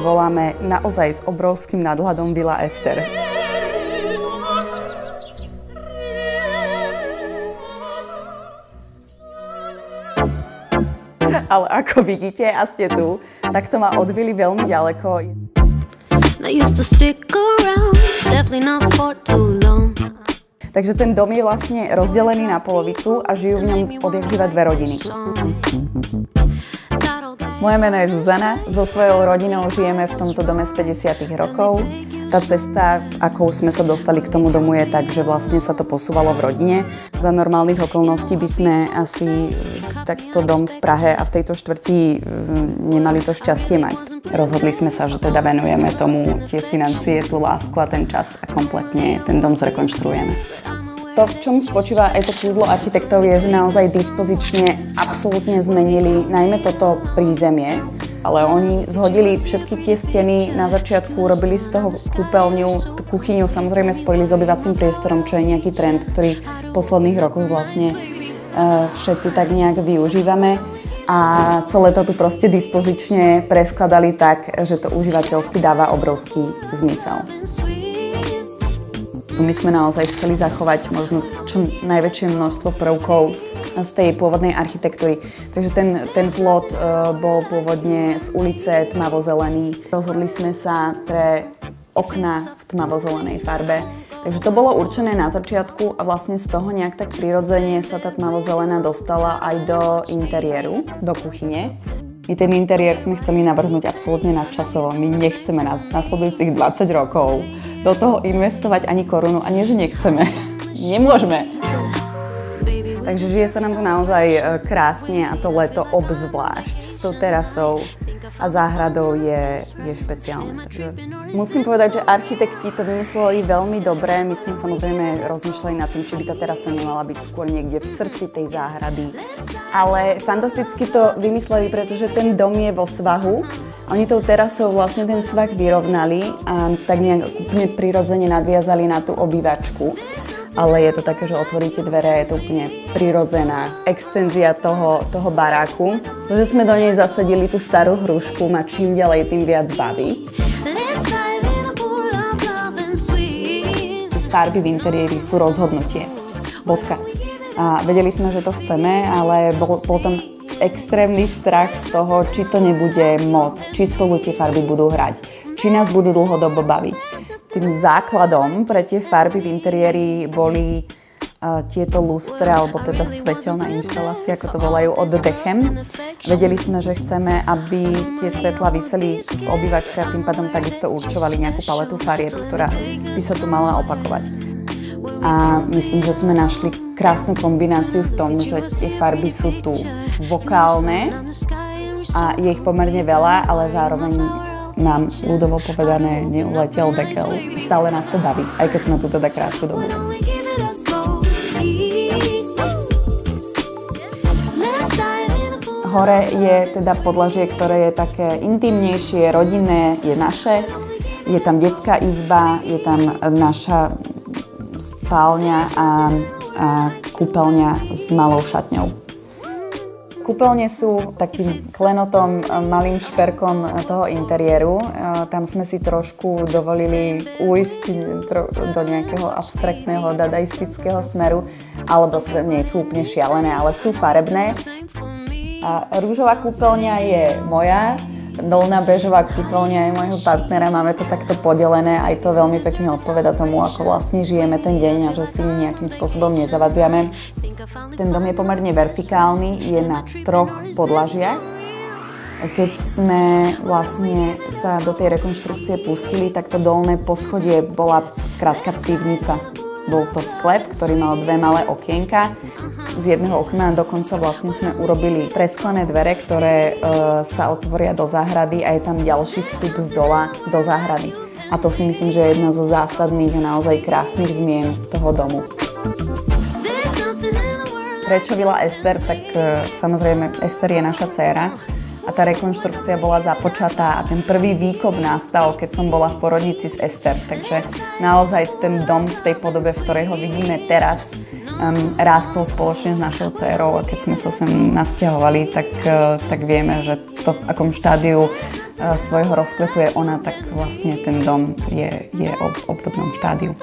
voláme naozaj s obrovským nadhľadom Vila Ester. Ale ako vidíte a ste tu, tak to ma od vily veľmi ďaleko. Takže ten dom je vlastne rozdelený na polovicu a žijú v ňom odjakživa dve rodiny. Moje meno je Zuzana, so svojou rodinou žijeme v tomto dome z 50. rokov. Tá cesta, ako sme sa dostali k tomu domu, je tak, že vlastne sa to posúvalo v rodine. Za normálnych okolností by sme asi takto dom v Prahe a v tejto štvrti nemali to šťastie mať. Rozhodli sme sa, že teda venujeme tomu tie financie, tú lásku a ten čas a kompletne ten dom zrekonštruujeme. To, v čom spočíva aj to kúzlo architektov, je, že naozaj dispozične absolútne zmenili najmä toto prízemie. Ale oni zhodili všetky tie steny na začiatku, robili z toho kúpeľňu, kuchyňu samozrejme spojili s obývacím priestorom, čo je nejaký trend, ktorý v posledných rokoch vlastne všetci tak nejak využívame. A celé to tu proste dispozične preskladali tak, že to užívateľsky dáva obrovský zmysel. Tu my sme naozaj chceli zachovať možno čo najväčšie množstvo prvkov z tej pôvodnej architektúry. Takže ten plot bol pôvodne z ulice tmavo-zelený. Rozhodli sme sa pre okná v tmavo-zelenej farbe. Takže to bolo určené na začiatku a vlastne z toho nejak tak prirodzene sa tá tmavo-zelená dostala aj do interiéru, do kuchyne. My ten interiér sme chceli navrhnúť absolútne nadčasovo. My nechceme na nasledujúcich 20 rokov do toho investovať ani korunu, a nie, že nechceme. Nemôžeme. Takže žije sa nám tu naozaj krásne a to leto obzvlášť s tou terasou a záhradou je špeciálne. Takže musím povedať, že architekti to vymysleli veľmi dobre. My sme samozrejme rozmýšľali nad tým, či by tá terasa nemala byť skôr niekde v srdci tej záhrady. Ale fantasticky to vymysleli, pretože ten dom je vo svahu. Oni tou terasou vlastne ten svah vyrovnali a tak nejak úplne prirodzene nadviazali na tú obývačku. Ale je to také, že otvoríte dvere a je to úplne prirodzená extenzia toho baráku. To, že sme do nej zasadili tú starú hrušku, ma čím ďalej tým viac baví. Farby v interiéri sú rozhodnutie. Bodka. A vedeli sme, že to chceme, ale bol tam extrémny strach z toho, či to nebude moc, či spolu tie farby budú hrať, či nás budú dlhodobo baviť. Tým základom pre tie farby v interiéri boli tieto lustre, alebo teda svetelná inštalácia, ako to volajú, od Dechem. Vedeli sme, že chceme, aby tie svetlá viseli v obývačke a tým pádom takisto určovali nejakú paletu farieb, ktorá by sa tu mala opakovať. A myslím, že sme našli krásnu kombináciu v tom, že tie farby sú tu vokálne a je ich pomerne veľa, ale zároveň nám ľudovo povedané neuletel dekel. Stále nás to baví, aj keď sme tu teda krátku dobu. Hore je teda podlažie, ktoré je také intimnejšie, rodinné, je naše. Je tam detská izba, je tam naša spálňa a kúpeľňa s malou šatňou. Kúpeľne sú takým klenotom, malým šperkom toho interiéru. Tam sme si trošku dovolili ujsť do nejakého abstraktného, dadaistického smeru, alebo nie sú úplne šialené, ale sú farebné. Rúžová kúpeľňa je moja, dolná bežová kúpeľňa je môjho partnera, máme to takto podelené, aj to veľmi pekne odpoveda tomu, ako vlastne žijeme ten deň a že si nejakým spôsobom nezavadzujeme. Ten dom je pomerne vertikálny, je na 3 podlažiach. Keď sme vlastne sa do tej rekonštrukcie pustili, tak to dolné poschodie bola skrátka pivnica. Bol to sklep, ktorý mal 2 malé okienka. Z jedného okna dokonca vlastne sme urobili presklené dvere, ktoré sa otvoria do záhrady a je tam ďalší vstup z dola do záhrady. A to si myslím, že je jedna zo zásadných a naozaj krásnych zmien toho domu. Prečo Vila Ester? Tak samozrejme Ester je naša dcéra a tá rekonštrukcia bola započatá a ten prvý výkop nastal, keď som bola v porodnici s Ester. Takže naozaj ten dom v tej podobe, v ktorej ho vidíme teraz, rástol spoločne s našou dcérou a keď sme sa sem nasťahovali, tak vieme, že to v akom štádiu svojho rozkvetu je ona, tak vlastne ten dom je v obdobnom štádiu.